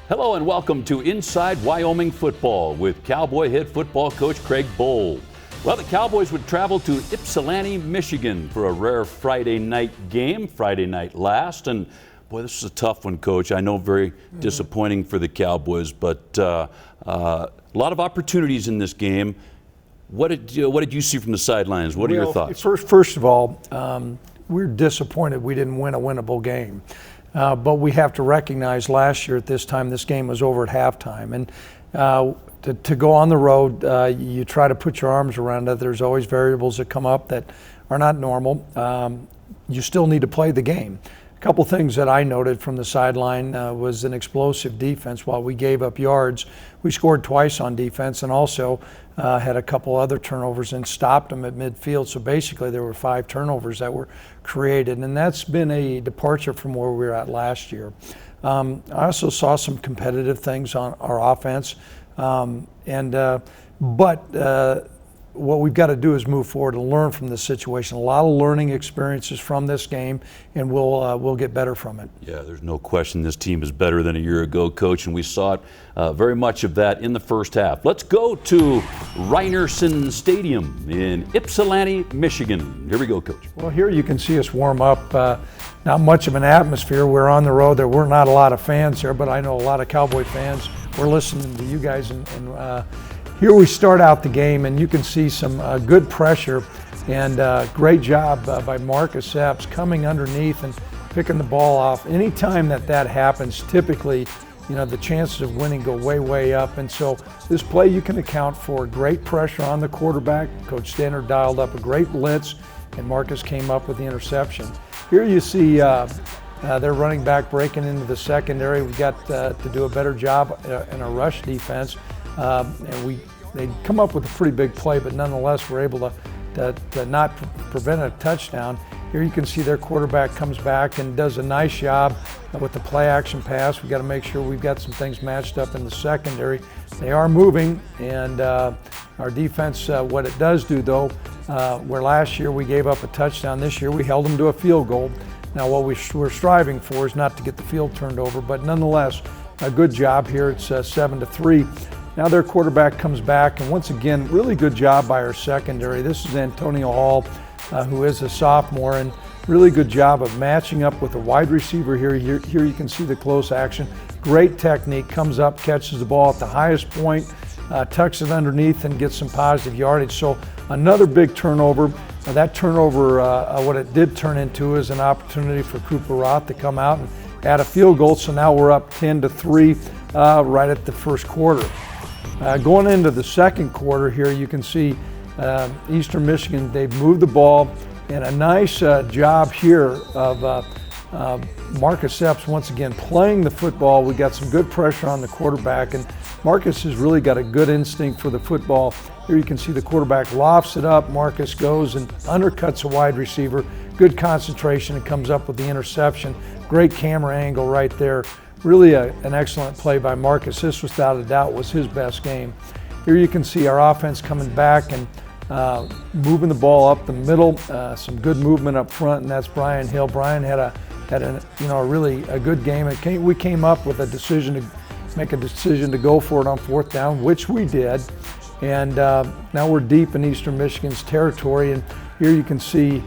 Hello and welcome to Inside Wyoming Football with Cowboy head football coach Craig Bohl. Well, the Cowboys would travel to Ypsilanti, Michigan for a rare Friday night game, Friday night last. And boy, this is a tough one, Coach. I know very disappointing for the Cowboys, but a lot of opportunities in this game. What did you see from the sidelines? What are your thoughts? First of all, we're disappointed we didn't win a winnable game. But we have to recognize last year at this time, this game was over at halftime. And to go on the road, you try to put your arms around it. There's always variables that come up that are not normal. You still need to play the game. A couple things that I noted from the sideline was an explosive defense. While we gave up yards, we scored twice on defense and also had a couple other turnovers and stopped them at midfield. So basically there were 5 turnovers that were created, and that's been a departure from where we were at last year. I also saw some competitive things on our offense, but what we've got to do is move forward and learn from this situation. A lot of learning experiences from this game, and we'll get better from it. Yeah, there's no question this team is better than a year ago, Coach, and we saw it very much of that in the first half. Let's go to Rynerson Stadium in Ypsilanti, Michigan. Here we go, Coach. Well, here you can see us warm up. Not much of an atmosphere. We're on the road. There were not a lot of fans there, but I know a lot of Cowboy fans. We're listening to you guys, and here we start out the game, and you can see some good pressure and great job by Marcus Epps coming underneath and picking the ball off. Anytime that happens, typically, the chances of winning go way, way up. And so this play you can account for great pressure on the quarterback. Coach Stannard dialed up a great blitz, and Marcus came up with the interception. Here you see their running back breaking into the secondary. We got to do a better job in a rush defense. And they come up with a pretty big play, but nonetheless we're able to not prevent a touchdown. Here you can see their quarterback comes back and does a nice job with the play action pass. We got to make sure we've got some things matched up in the secondary. They are moving, and our defense, what it does do though, where last year we gave up a touchdown, this year we held them to a field goal. Now what we're striving for is not to get the field turned over, but nonetheless, a good job here. It's 7-3. Now their quarterback comes back, and once again, really good job by our secondary. This is Antonio Hall, who is a sophomore, and really good job of matching up with a wide receiver here. Here you can see the close action. Great technique, comes up, catches the ball at the highest point, tucks it underneath, and gets some positive yardage. So another big turnover. That turnover, what it did turn into is an opportunity for Cooper Roth to come out and add a field goal. So now we're up 10-3 right at the first quarter. Going into the second quarter here, you can see Eastern Michigan, they've moved the ball, and a nice job here of Marcus Epps once again playing the football. We got some good pressure on the quarterback, and Marcus has really got a good instinct for the football. Here you can see the quarterback lofts it up. Marcus goes and undercuts a wide receiver. Good concentration and comes up with the interception. Great camera angle right there. Really an excellent play by Marcus. This, without a doubt, was his best game. Here you can see our offense coming back and moving the ball up the middle. Some good movement up front, and that's Brian Hill. Brian had a really good game. We came up with a decision to make a decision to go for it on 4th down, which we did. And now we're deep in Eastern Michigan's territory, and here you can see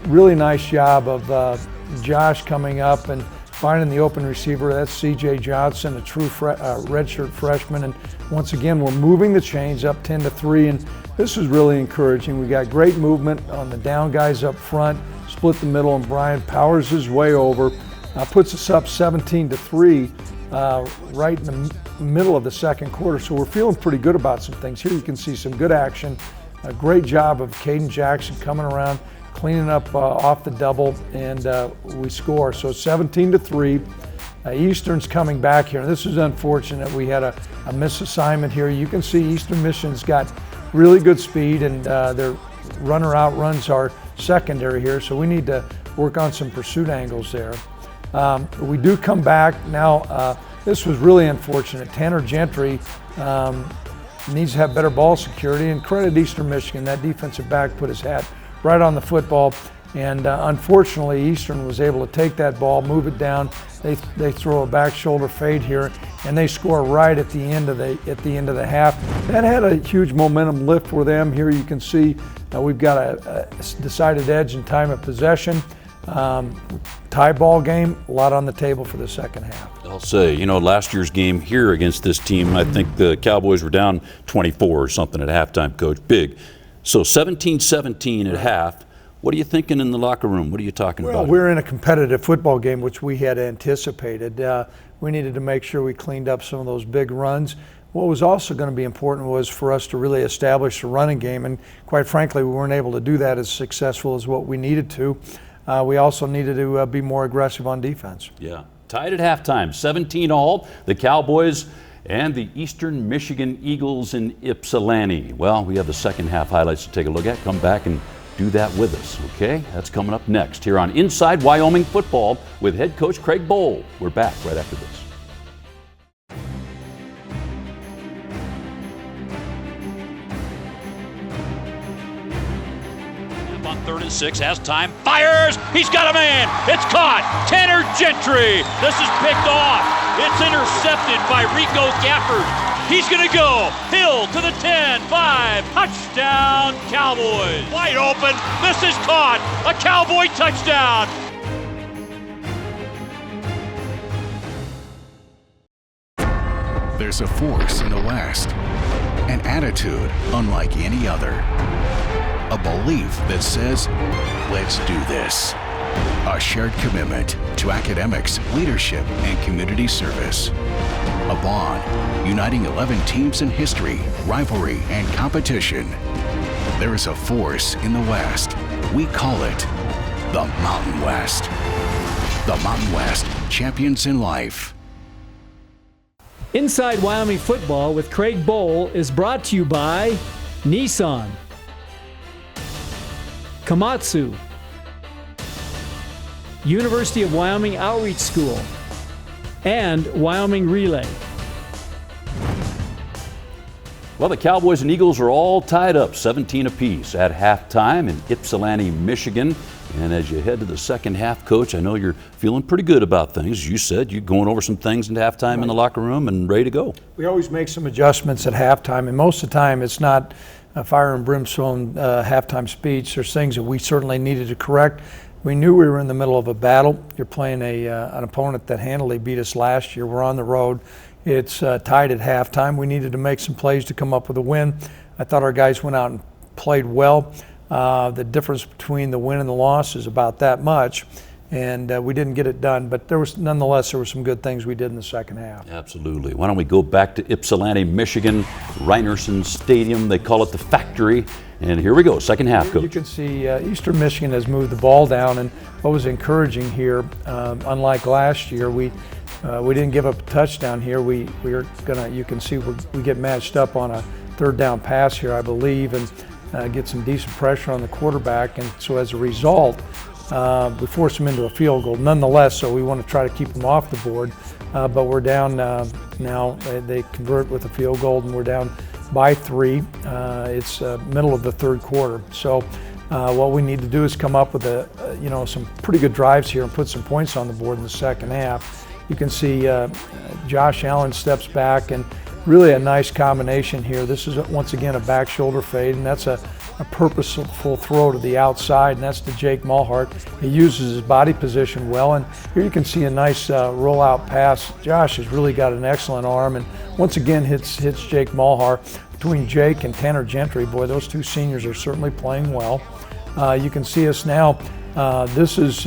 really nice job of Josh coming up and finding the open receiver. That's C.J. Johnson, a true redshirt freshman. And once again, we're moving the chains up 10-3, and this is really encouraging. We got great movement on the down guys up front, split the middle, and Brian powers his way over, puts us up 17-3 right in the middle of the second quarter. So we're feeling pretty good about some things. Here you can see some good action. A great job of Caden Jackson coming around, cleaning up off the double, and we score. So 17-3. Eastern's coming back here. This is unfortunate. We had a misassignment here. You can see Eastern Michigan's got really good speed, and their runner outruns our secondary here. So we need to work on some pursuit angles there. We do come back. Now, this was really unfortunate. Tanner Gentry needs to have better ball security, and credit Eastern Michigan. That defensive back put his hat right on the football. And unfortunately, Eastern was able to take that ball, move it down. They throw a back shoulder fade here, and they score right at the end of the half. That had a huge momentum lift for them. Here you can see we've got a decided edge in time of possession. Tie ball game, a lot on the table for the second half. I'll say, last year's game here against this team, I think the Cowboys were down 24 or something at halftime, Coach. Big. So 17-17 at half. What are you thinking in the locker room? What are you talking about? Well, we're in a competitive football game, which we had anticipated. We needed to make sure we cleaned up some of those big runs. What was also going to be important was for us to really establish a running game, and quite frankly, we weren't able to do that as successful as what we needed to. We also needed to be more aggressive on defense. Yeah, tied at halftime, 17-all, the Cowboys and the Eastern Michigan Eagles in Ypsilanti. Well, we have the second half highlights to take a look at. Come back and do that with us, okay? That's coming up next here on Inside Wyoming Football with head coach Craig Bohl. We're back right after this. On 3rd and 6, has time, fires, he's got a man, it's caught, Tanner Gentry, this is picked off, it's intercepted by Rico Gafford. He's going to go. Hill to the 10, 5. Touchdown, Cowboys. Wide open. This is caught. A Cowboy touchdown. There's a force in the West, an attitude unlike any other, a belief that says, let's do this. A shared commitment to academics, leadership, and community service. A bond uniting 11 teams in history, rivalry, and competition. There is a force in the West. We call it the Mountain West. The Mountain West, champions in life. Inside Wyoming Football with Craig Bohl is brought to you by Nissan, Komatsu, University of Wyoming Outreach School, and Wyoming Relay. Well, the Cowboys and Eagles are all tied up 17 apiece at halftime in Ypsilanti, Michigan. And as you head to the second half, Coach, I know you're feeling pretty good about things. You said you're going over some things into halftime in the locker room and ready to go. We always make some adjustments at halftime, and most of the time it's not a fire and brimstone halftime speech. There's things that we certainly needed to correct. We knew we were in the middle of a battle. You're playing an opponent that handily beat us last year. We're on the road. It's tied at halftime. We needed to make some plays to come up with a win. I thought our guys went out and played well. The difference between the win and the loss is about that much, and we didn't get it done. But nonetheless, there were some good things we did in the second half. Absolutely. Why don't we go back to Ypsilanti, Michigan, Reinerson Stadium. They call it the Factory. And here we go, second half, Coach. You can see Eastern Michigan has moved the ball down, and what was encouraging here, unlike last year, we didn't give up a touchdown here. We are gonna, you can see we get matched up on a third down pass here, I believe, and get some decent pressure on the quarterback. And so as a result, we force them into a field goal. Nonetheless, so we want to try to keep them off the board. But we're down now. They convert with a field goal, and we're down by 3. It's middle of the third quarter. So what we need to do is come up with some pretty good drives here and put some points on the board in the second half. You can see Josh Allen steps back, and really a nice combination here. This is once again a back shoulder fade, and that's a purposeful throw to the outside, and that's to Jake Mulhart. He uses his body position well, and here you can see a nice rollout pass. Josh has really got an excellent arm, and once again hits Jake Mulhart. Between Jake and Tanner Gentry, boy, those two seniors are certainly playing well. You can see us now. This is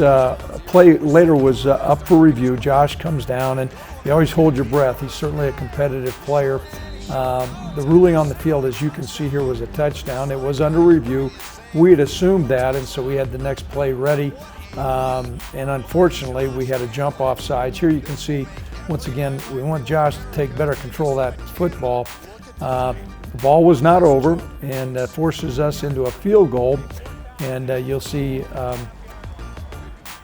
play later was up for review. Josh comes down, and you always hold your breath. He's certainly a competitive player. The ruling on the field, as you can see here, was a touchdown. It was under review. We had assumed that, and so we had the next play ready. And unfortunately, we had a jump off sides. Here you can see, once again, we want Josh to take better control of that football. The ball was not over, and forces us into a field goal. And you'll see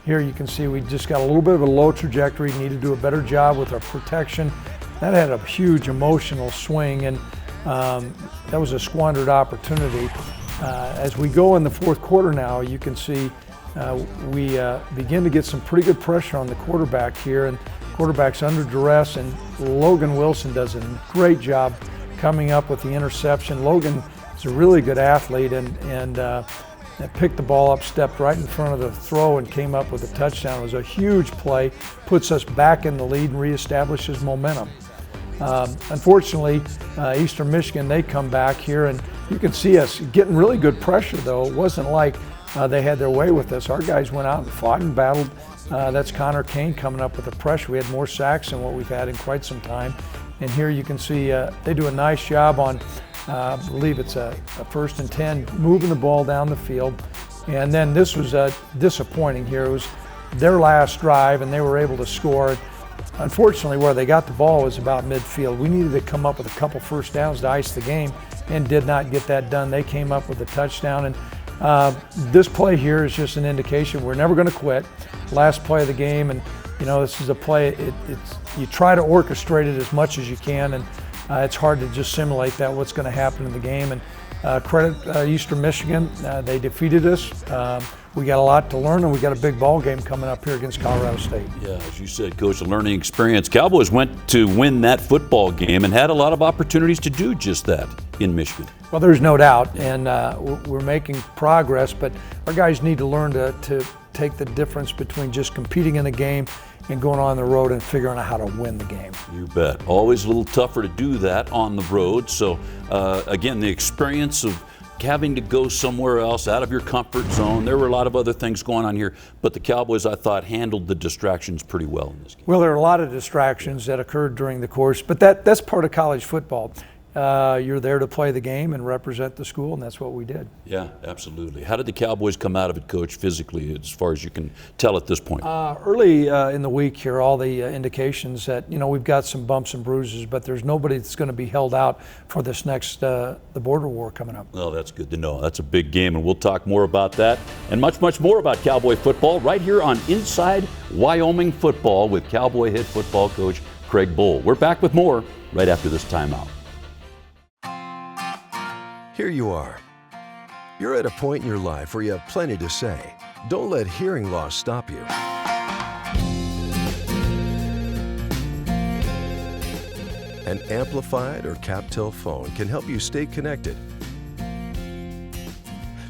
here you can see we just got a little bit of a low trajectory, need to do a better job with our protection. That had a huge emotional swing, and that was a squandered opportunity. As we go in the fourth quarter now, you can see we begin to get some pretty good pressure on the quarterback here, and quarterback's under duress, and Logan Wilson does a great job coming up with the interception. Logan is a really good athlete and picked the ball up, stepped right in front of the throw and came up with a touchdown. It was a huge play, puts us back in the lead and reestablishes momentum. Unfortunately, Eastern Michigan, they come back here, and you can see us getting really good pressure though. It wasn't like they had their way with us. Our guys went out and fought and battled. That's Connor Kane coming up with the pressure. We had more sacks than what we've had in quite some time. And here you can see they do a nice job on, I believe it's a 1st and 10, moving the ball down the field. And then this was disappointing here. It was their last drive, and they were able to score. Unfortunately, where they got the ball was about midfield. We needed to come up with a couple first downs to ice the game and did not get that done. They came up with a touchdown. And this play here is just an indication we're never going to quit. Last play of the game, and this is a play, you try to orchestrate it as much as you can, and it's hard to just simulate that, what's going to happen in the game. And credit Eastern Michigan, they defeated us. We got a lot to learn, and we got a big ball game coming up here against Colorado State. Yeah, as you said, Coach, a learning experience. Cowboys went to win that football game and had a lot of opportunities to do just that in Michigan. Well, there's no doubt, and we're making progress, but our guys need to learn to take the difference between just competing in a game and going on the road and figuring out how to win the game. You bet. Always a little tougher to do that on the road. So, again, the experience of having to go somewhere else out of your comfort zone. There were a lot of other things going on here, but the Cowboys, I thought, handled the distractions pretty well in this game. Well, there are a lot of distractions that occurred during the course, but that's part of college football. You're there to play the game and represent the school, and that's what we did. Yeah, absolutely. How did the Cowboys come out of it, Coach, physically, as far as you can tell at this point? Early in the week here, all the indications that, we've got some bumps and bruises, but there's nobody that's going to be held out for this next, the border war coming up. Well, that's good to know. That's a big game, and we'll talk more about that and much, much more about Cowboy football right here on Inside Wyoming Football with Cowboy head football coach Craig Bohl. We're back with more right after this timeout. Here you are. You're at a point in your life where you have plenty to say. Don't let hearing loss stop you. An amplified or cap-till phone can help you stay connected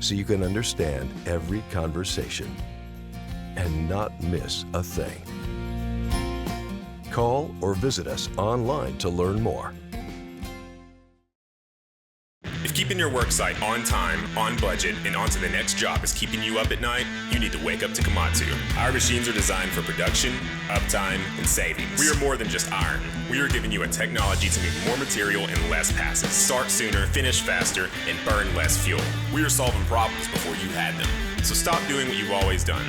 so you can understand every conversation and not miss a thing. Call or visit us online to learn more. If keeping your work site on time, on budget, and onto the next job is keeping you up at night, you need to wake up to Komatsu. Our machines are designed for production, uptime, and savings. We are more than just iron. We are giving you a technology to move more material in less passes, start sooner, finish faster, and burn less fuel. We are solving problems before you had them. So stop doing what you've always done.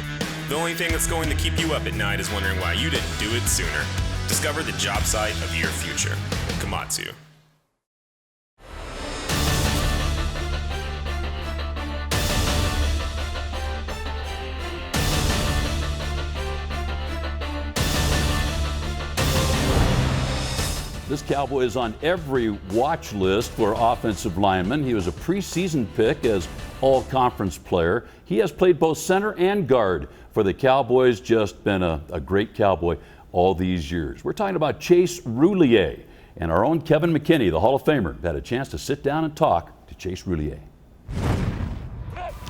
The only thing that's going to keep you up at night is wondering why you didn't do it sooner. Discover the job site of your future. Komatsu. This Cowboy is on every watch list for offensive linemen. He was a preseason pick as all-conference player. He has played both center and guard for the Cowboys, just been a great Cowboy all these years. We're talking about Chase Roulier, and our own Kevin McKinney, the Hall of Famer, had a chance to sit down and talk to Chase Roulier.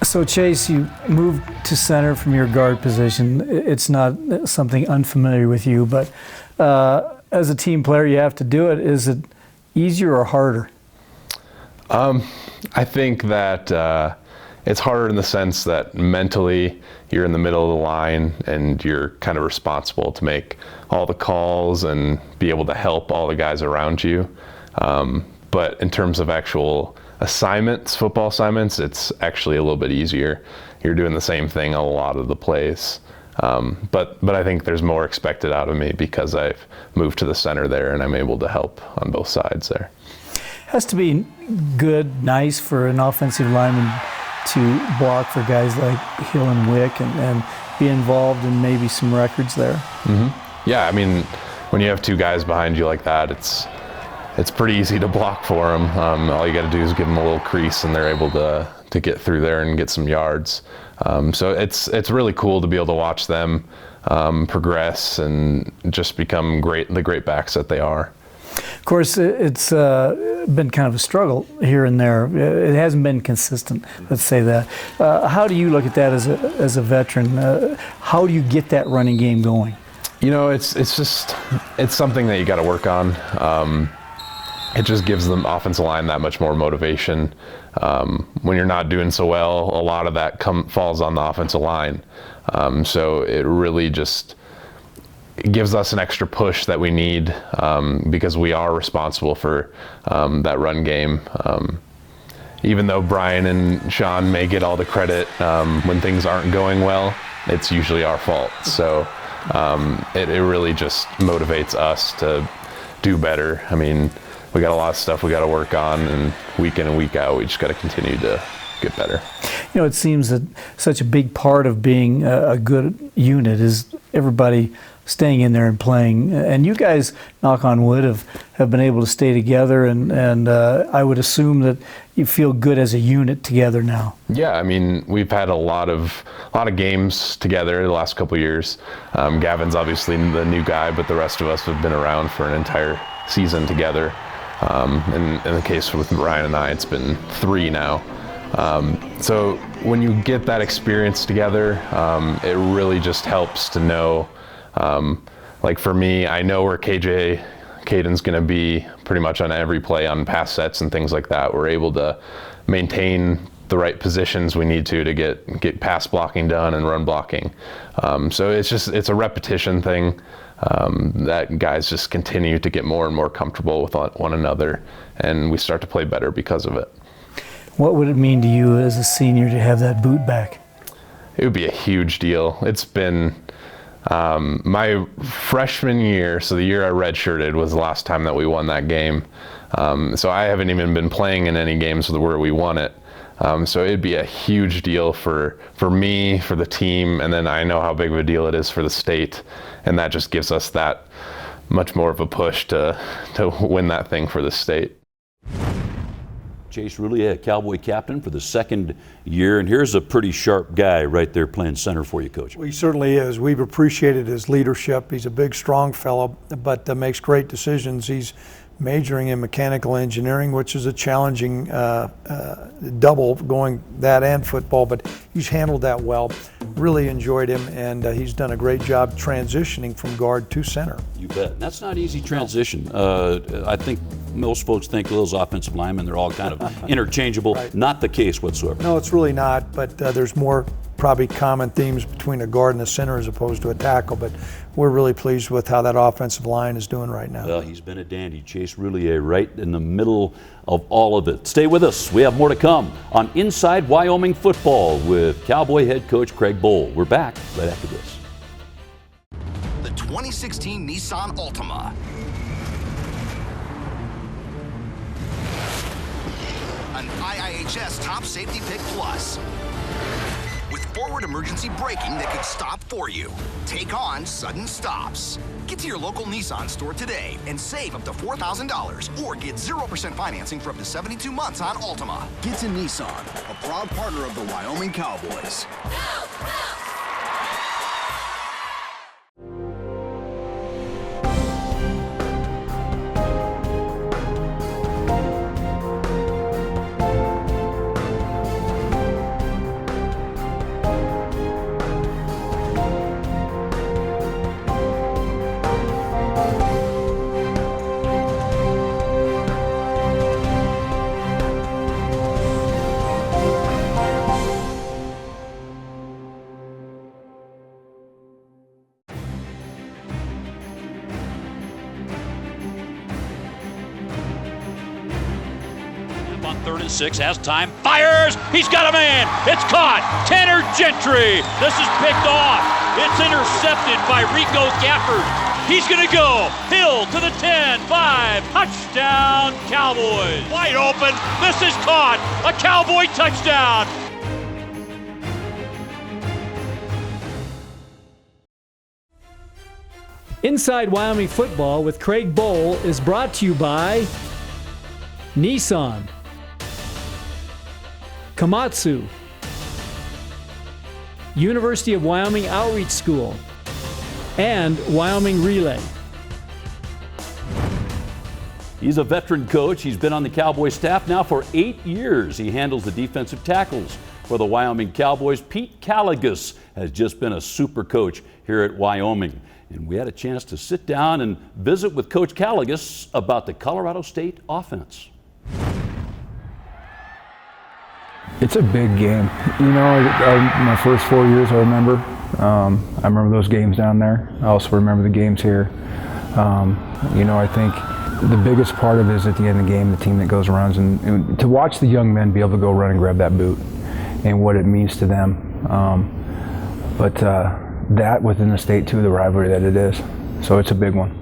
So Chase, you moved to center from your guard position. It's not something unfamiliar with you, but as a team player, you have to do it. Is it easier or harder? I think that it's harder in the sense that mentally you're in the middle of the line and you're kind of responsible to make all the calls and be able to help all the guys around you. But in terms of actual assignments, football assignments, it's actually a little bit easier. You're doing the same thing a lot of the plays. But I think there's more expected out of me because I've moved to the center there and I'm able to help on both sides there. Has to be good, nice for an offensive lineman to block for guys like Hill and Wick and be involved in maybe some records there. Mm-hmm. Yeah, I mean, when you have two guys behind you like that, it's pretty easy to block for them. All you got to do is give them a little crease and they're able to get through there and get some yards. So it's really cool to be able to watch them progress and just become the great backs that they are. Of course, it's been kind of a struggle here and there. It hasn't been consistent, let's say that. How do you look at that as a veteran? How do you get that running game going? You know, it's something that you got to work on. It just gives the offensive line that much more motivation. When you're not doing so well, a lot of that falls on the offensive line. So it really just gives us an extra push that we need because we are responsible for that run game. Even though Brian and Sean may get all the credit when things aren't going well, it's usually our fault. So it really just motivates us to do better. I mean, we got a lot of stuff we got to work on, and week in and week out, we just got to continue to get better. You know, it seems that such a big part of being a good unit is everybody staying in there and playing. And you guys, knock on wood, have been able to stay together, and I would assume that you feel good as a unit together now. Yeah, I mean, we've had a lot of games together the last couple of years. Gavin's obviously the new guy, but the rest of us have been around for an entire season together. In the case with Ryan and I, it's been 3 now. So when you get that experience together, it really just helps to know, like for me, I know where Caden's going to be pretty much on every play on pass sets and things like that. We're able to maintain the right positions we need to get pass blocking done and run blocking. So it's a repetition thing. That guys just continue to get more and more comfortable with one another, and we start to play better because of it. What would it mean to you as a senior to have that boot back? It would be a huge deal. It's been my freshman year, so the year I redshirted was the last time that we won that game. So I haven't even been playing in any games where we won it. So it'd be a huge deal for me, for the team, and then I know how big of a deal it is for the state, and that just gives us that much more of a push to win that thing for the state. Chase Roulier, a Cowboy captain for the 2nd year, and here's a pretty sharp guy right there playing center for you, Coach. Well, he certainly is. We've appreciated his leadership. He's a big, strong fellow, but makes great decisions. He's majoring in mechanical engineering, which is a challenging double, going that and football, but he's handled that well. Really enjoyed him, and he's done a great job transitioning from guard to center. You bet. That's not easy transition. I think most folks think those offensive linemen, they're all kind of interchangeable. Right. Not the case whatsoever. No, it's really not, but there's more probably common themes between a guard and a center as opposed to a tackle, but we're really pleased with how that offensive line is doing right now. Well, he's been a dandy. Chase Roulier right in the middle of all of it. Stay with us. We have more to come on Inside Wyoming Football with Cowboy head coach Craig Bohl. We're back right after this. The 2016 Nissan Altima. An IIHS Top Safety Pick Plus. With forward emergency braking that could stop for you. Take on sudden stops. Get to your local Nissan store today and save up to $4,000 or get 0% financing for up to 72 months on Altima. Get to Nissan, a proud partner of the Wyoming Cowboys. On 3rd and 6, has time, fires, he's got a man, it's caught, Tanner Gentry, this is picked off, it's intercepted by Rico Gafford, he's gonna go, Hill to the 10, 5, touchdown Cowboys, wide open, this is caught, a Cowboy touchdown. Inside Wyoming Football with Craig Bohl is brought to you by Nissan, Komatsu, University of Wyoming Outreach School, and Wyoming Relay. He's a veteran coach. He's been on the Cowboys staff now for 8 years. He handles the defensive tackles for the Wyoming Cowboys. Pete Caligas has just been a super coach here at Wyoming. And we had a chance to sit down and visit with Coach Caligas about the Colorado State offense. It's a big game. You know, my first 4 years I remember those games down there. I also remember the games here. You know, I think the biggest part of it is at the end of the game, the team that goes around, and to watch the young men be able to go run and grab that boot and what it means to them. But that within the state too, the rivalry that it is. So it's a big one.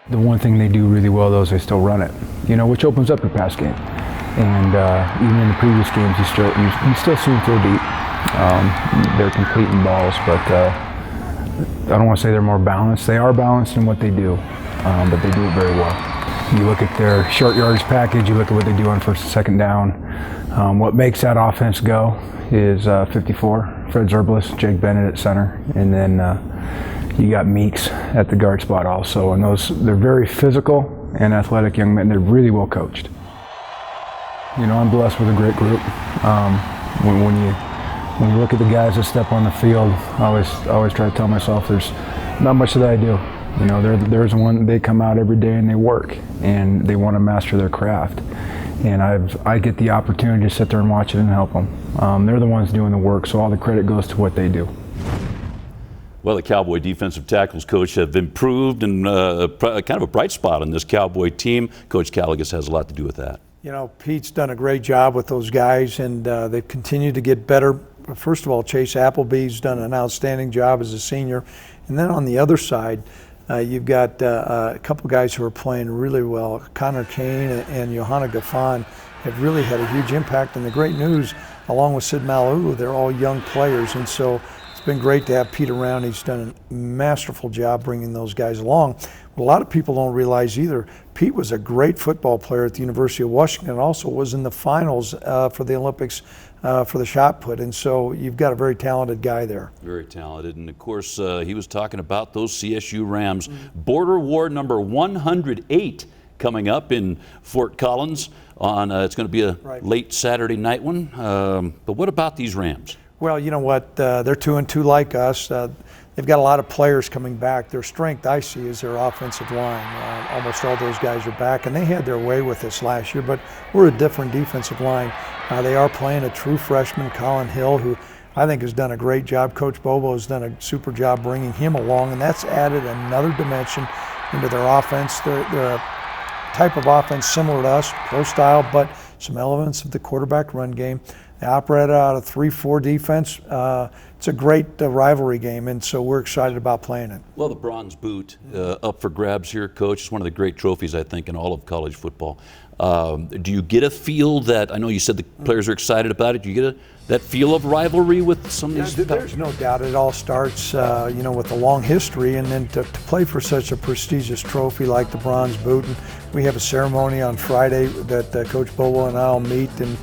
The one thing they do really well though is they still run it, you know, which opens up the pass game. And even in the previous games, you still see them throw deep. They're completing balls, but I don't want to say they're more balanced. They are balanced in what they do, but they do it very well. You look at their short yardage package, you look at what they do on first and second down. What makes that offense go is 54, Fred Zerbelis, Jake Bennett at center, and then you got Meeks at the guard spot also. And they're very physical and athletic young men. They're really well coached. You know, I'm blessed with a great group. When you look at the guys that step on the field, I always try to tell myself there's not much that I do. You know, there's one, they come out every day and they work and they want to master their craft. And I get the opportunity to sit there and watch it and help them. They're the ones doing the work, so all the credit goes to what they do. Well, the Cowboy defensive tackles, Coach, have improved and kind of a bright spot on this Cowboy team. Coach Caligas has a lot to do with that. You know, Pete's done a great job with those guys, and they've continued to get better. First of all, Chase Appleby's done an outstanding job as a senior. And then on the other side, you've got a couple guys who are playing really well. Connor Kane and Johanna Gaffan have really had a huge impact. And the great news, along with Sid Malulu, they're all young players. And so it's been great to have Pete around. He's done a masterful job bringing those guys along. What a lot of people don't realize either, Pete was a great football player at the University of Washington and also was in the finals for the Olympics for the shot put. And so you've got a very talented guy there. Very talented. And of course, he was talking about those CSU Rams. Border War number 108 coming up in Fort Collins on, it's going to be a late Saturday night one. But what about these Rams? Well, you know what? They're 2-2 like us. They've got a lot of players coming back. Their strength, I see, is their offensive line. Almost all those guys are back, and they had their way with us last year, but we're a different defensive line. They are playing a true freshman, Colin Hill, who I think has done a great job. Coach Bobo has done a super job bringing him along, and that's added another dimension into their offense. They're a type of offense similar to us, pro style, but some elements of the quarterback run game. They operate out of 3-4 defense. It's a great rivalry game, and so we're excited about playing it. Well, the bronze boot up for grabs here, Coach. It's one of the great trophies, I think, in all of college football. Do you get a feel that, I know you said the players are excited about it, do you get that feel of rivalry with some of these? There's no doubt. It all starts, you know, with a long history, and then to play for such a prestigious trophy like the bronze boot. And we have a ceremony on Friday that Coach Bobo and I will meet, and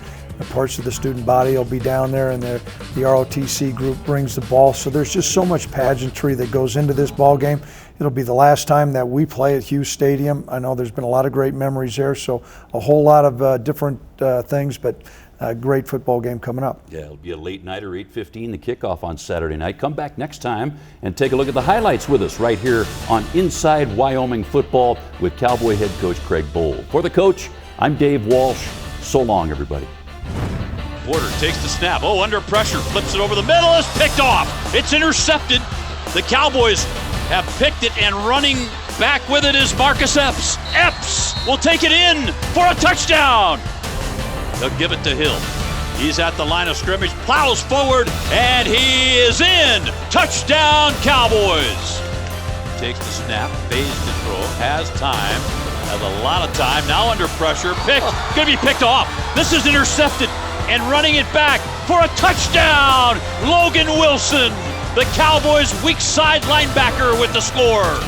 parts of the student body will be down there, and the ROTC group brings the ball. So there's just so much pageantry that goes into this ball game. It'll be the last time that we play at Hughes Stadium. I know there's been a lot of great memories there, so a whole lot of different things, but a great football game coming up. Yeah, it'll be a late night or 8:15, the kickoff on Saturday night. Come back next time and take a look at the highlights with us right here on Inside Wyoming Football with Cowboy head coach Craig Bohl. For the coach, I'm Dave Walsh. So long, everybody. Porter takes the snap. Oh, under pressure. Flips it over the middle. It's picked off. It's intercepted. The Cowboys have picked it, and running back with it is Marcus Epps. Epps will take it in for a touchdown. They'll give it to Hill. He's at the line of scrimmage, plows forward, and he is in. Touchdown, Cowboys. Takes the snap, phase to throw, has time, has a lot of time. Now under pressure, picked, going to be picked off. This is intercepted. And running it back for a touchdown, Logan Wilson, the Cowboys' weak side linebacker with the score.